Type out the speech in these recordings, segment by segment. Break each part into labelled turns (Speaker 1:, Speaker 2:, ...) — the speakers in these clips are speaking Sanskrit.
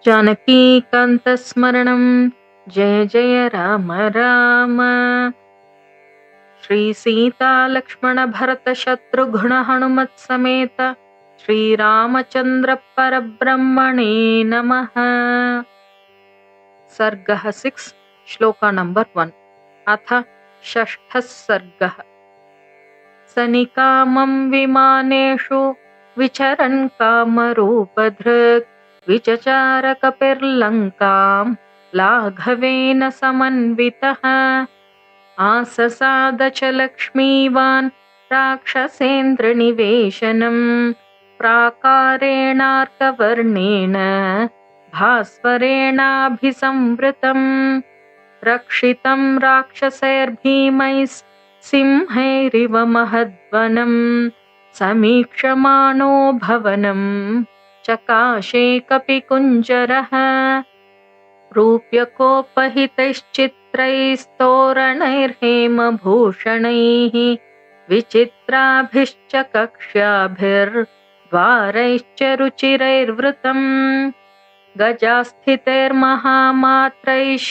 Speaker 1: जानकीकान्तस्मरणं जय जय राम राम। श्री सीता लक्ष्मण भरत शत्रुघ्न हनुमत् समेत श्रीरामचन्द्र परब्रह्मणे नमः। सर्गः 6 श्लोका नंबर 1। अथ षष्ठः सर्गः। सनिकामं विमानेषु विचरन् कामरूपधृक् विचचार कपिर्लङ्कां लाघवेन समन्वितः। आससाद च लक्ष्मीवान् राक्षसेन्द्रनिवेशनम् प्राकारेणार्कवर्णेन भास्वरेणाभिसंवृतम् रक्षितं राक्षसैर्भीमैः सिंहैरिव महद्वनम् समीक्षमाणो भवनं चकाशे कपिकुञ्जरः। रूप्यकोपहितैश्चित्रैस्तोरणैर्हेमभूषणैः विचित्राभिश्च कक्ष्याभिर्द्वारैश्च रुचिरैर्वृतम् गजास्थितैर्महामात्रैः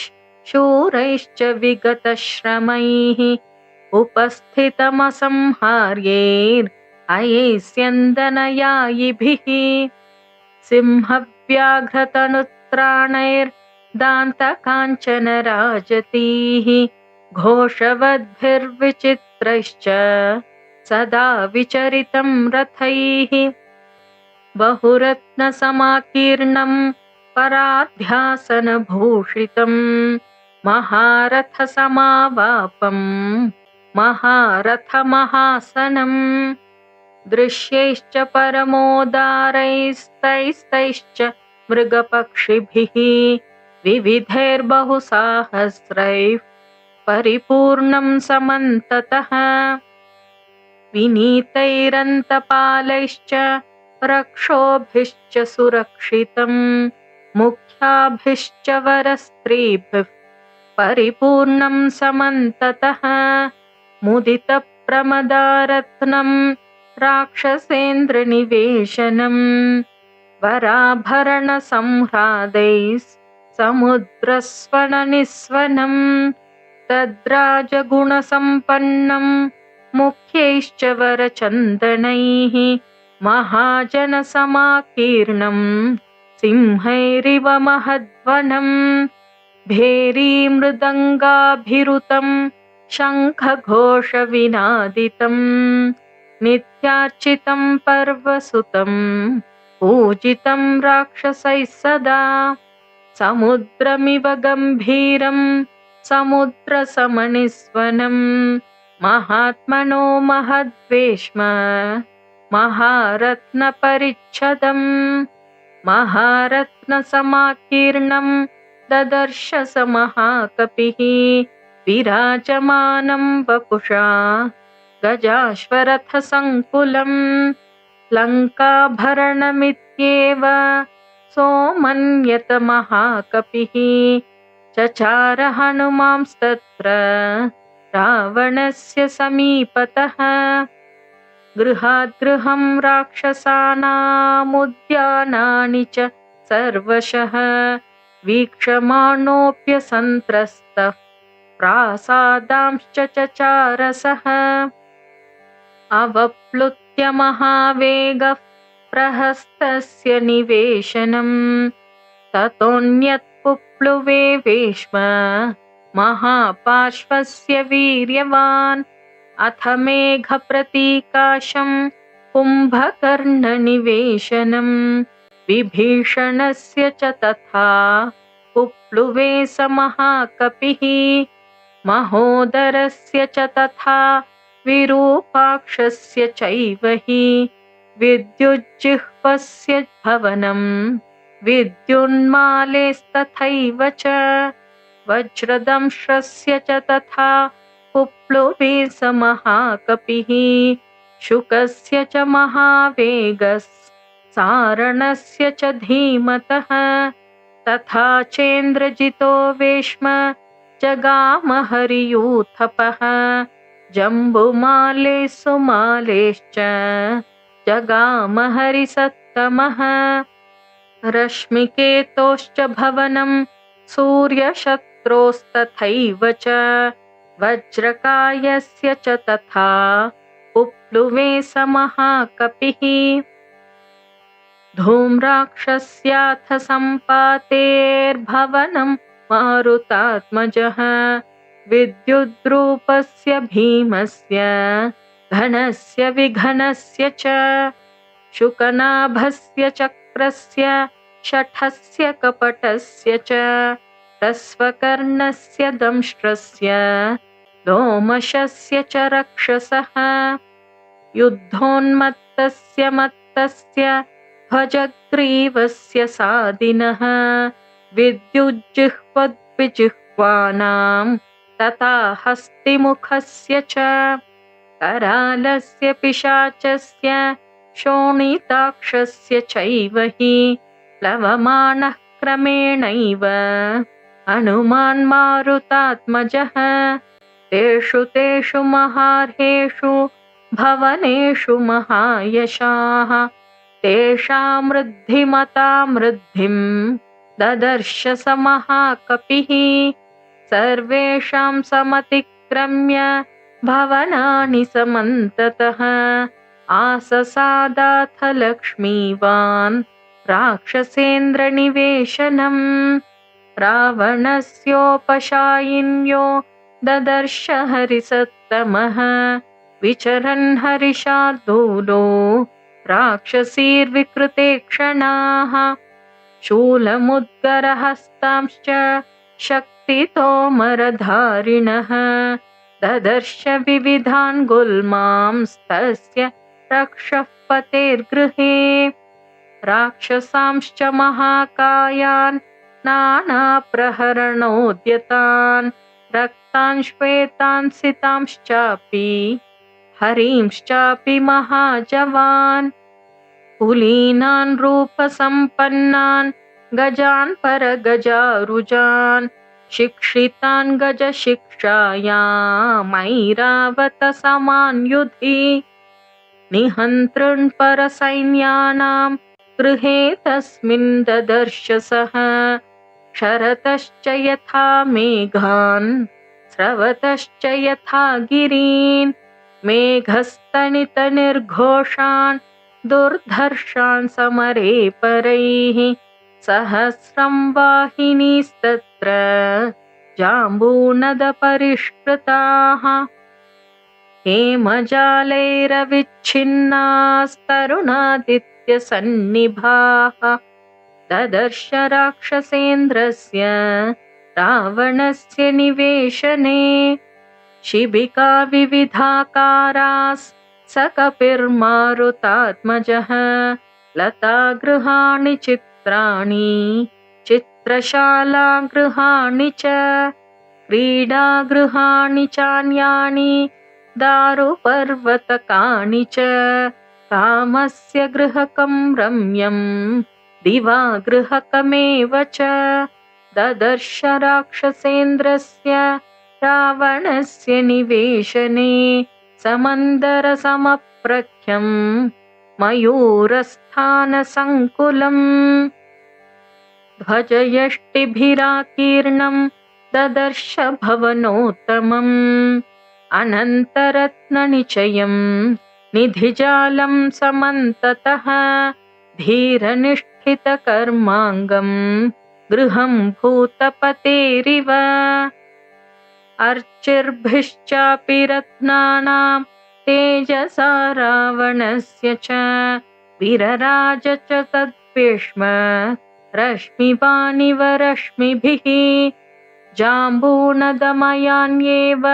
Speaker 1: शूरैश्च विगतश्रमैः उपस्थितमसंहार्यैर्हयैस्यन्दनयायिभिः सिंहव्याघ्रतनुत्राणैर्दान्तकाञ्चनराजतीः घोषवद्भिर्विचित्रैश्च सदा विचरितं रथैः बहुरत्नसमाकीर्णं पराध्यासनभूषितं महारथसमावापं महारथमहासनम् दृश्यैश्च परमोदारैस्तैस्तैश्च मृगपक्षिभिः विविधैर्बहुसाहस्रैः परिपूर्णं समन्ततः विनीतैरन्तपालैश्च रक्षोभिश्च सुरक्षितम् मुख्याभिश्च वरस्त्रीभिः परिपूर्णं समन्ततः मुदितप्रमदारत्नं राक्षसेन्द्रनिवेशनम् वराभरणसंह्रादैः समुद्रस्वननिस्वनम् तद्राजगुणसम्पन्नं मुख्यैश्च वरचन्दनैः महाजनसमाकीर्णं सिंहैरिव महद्वनम् भेरीमृदङ्गाभिरुतं शङ्खघोषविनादितम् नित्यार्चितं पर्वसुतं पूजितं राक्षसैः सदा समुद्रमिव गम्भीरं समुद्रसमनिस्वनम् महात्मनो महद्वेश्म महारत्नपरिच्छदम् महारत्नसमाकीर्णं ददर्श स महाकपिः विराजमानं वपुषा गजाश्वरथसङ्कुलम् लङ्काभरणमित्येव सोमन्यत महाकपिः चचार हनुमांस्तत्र रावणस्य समीपतः गृहाद्गृहं राक्षसानामुद्यानानि च सर्वशः वीक्षमाणोऽप्यसन्त्रस्तः प्रासादांश्च चचारसः अवप्लुत्य महावेगः प्रहस्तस्य निवेशनम् ततोऽन्यत्पुप्लुवे वेश्म महापार्श्वस्य वीर्यवान् अथ मेघप्रतीकाशं कुम्भकर्णनिवेशनम् विभीषणस्य च तथा पुप्लुवे स महाकपिः महोदरस्य च तथा विरूपाक्षस्य चैव हि विद्युज्जिह्वस्य भवनं विद्युन्मालेस्तथैव च वज्रदंश्रस्य च तथा पुप्लुवे स महाकपिः शुकस्य च महावेगस्सारणस्य च धीमतः तथा चेन्द्रजितो वेश्म जगाम हरियूथपः जम्बुमाले सुमालेश्च जगाम हरिसत्तमः रश्मिकेतोश्च भवनं सूर्यशत्रोस्तथैव च वज्रकायस्य च तथा उप्लुवे स महाकपिः धूम्राक्षस्याथ सम्पातेर्भवनं मारुतात्मजः विद्युद्रूपस्य भीमस्य घनस्य विघनस्य च शुकनाभस्य चक्रस्य शठस्य कपटस्य च ह्रस्वकर्णस्य दंष्ट्रस्य लोमशस्य च रक्षसः युद्धोन्मत्तस्य मत्तस्य भजग्रीवस्य सादिनः विद्युज्जिह्वद्विजिह्वानां तथा हस्तिमुखस्य च करालस्य पिशाचस्य शोणिताक्षस्य चैव हि प्लवमानः क्रमेणैव हनुमान् मारुतात्मजः तेषु तेषु महार्हेषु भवनेषु महायशाः तेषां वृद्धिमतां वृद्धिं ददर्श स महाकपिः सर्वेषां समतिक्रम्य भवनानि समन्ततः आससादाथ लक्ष्मीवान् राक्षसेन्द्रनिवेशनम् रावणस्योपशायिन्यो ददर्श हरिसत्तमः विचरन् हरिशार्दूलो राक्षसीर्विकृते क्षणाः शूलमुद्गरहस्तांश्च शक्तितोमरधारिणः ददर्श विविधान् गुल्मांस्तस्य रक्षः पतेर्गृहे राक्षसांश्च महाकायान् नानाप्रहरणोद्यतान् रक्तान् श्वेतान् सितांश्चापि हरींश्चापि महाजवान् कुलीनान् रूपसम्पन्नान् गजान् परगजारुजान् शिक्षितान् गजशिक्षायामैरावतसमान् युधि निहन्तॄन् परसैन्यानां गृहे तस्मिन् ददर्श सः क्षरतश्च यथा मेघान् स्रवतश्च यथा गिरीन् मेघस्तनितनिर्घोषान् दुर्धर्षान् समरे परैः सहस्रं वाहिनीस्तत्र जाम्बूनदपरिष्कृताः हेमजालैरविच्छिन्नास्तरुणादित्यसन्निभाः ददर्श राक्षसेन्द्रस्य रावणस्य निवेशने शिबिका विविधाकारास् स कपिर्मारुतात्मजः लतागृहाणि चित्राणि चित्रशालागृहाणि च क्रीडागृहाणि चान्यानि दारुपर्वतकानि च कामस्य गृहकं रम्यं दिवागृहकमेव च ददर्श राक्षसेन्द्रस्य रावणस्य निवेशने समन्दरसमप्रख्यं मयूरस्थानसङ्कुलम् ध्वजयष्टिभिराकीर्णं ददर्श भवनोत्तमम् अनन्तरत्ननिचयं निधिजालं समन्ततः धीरनिष्ठितकर्माङ्गं गृहं भूतपतेरिव अर्चिर्भिश्चापि रत्नानां तेजसा रावणस्य च विरराज च तद्भीष्म रश्मिवानिव रश्मिभिः जाम्बूनदमयान्येव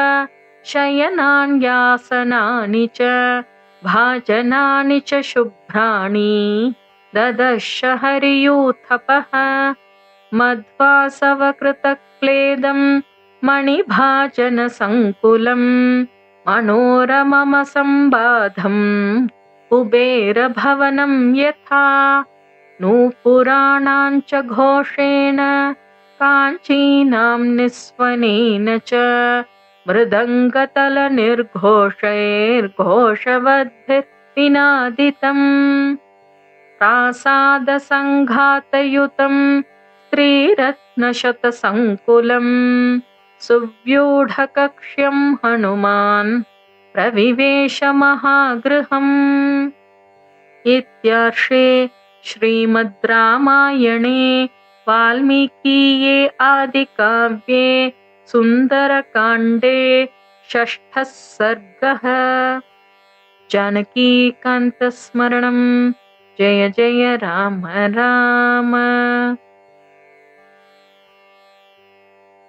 Speaker 1: शयनान्यासनानि च भाजनानि च शुभ्राणि ददर्श हरियूथपः मध्वासवकृतक्लेदं मणिभाजनसङ्कुलं मनोरममसम्बाधं कुबेरभवनं यथा नूपुराणां च घोषेण काञ्चीनां निस्वनेन च मृदङ्गतलनिर्घोषैर्घोषवद्भिर्विनादितम् प्रासादसङ्घातयुतं स्त्रीरत्नशतसङ्कुलं सुव्यूढकक्ष्यं हनुमान् प्रविवेश महागृहम्। इत्यार्षे श्रीमद् रामायणे वाल्मीकीये आदिकाव्ये सुन्दरकाण्डे 6ठः सर्गः। जानकीकान्तस्मरणं। जय जय राम राम।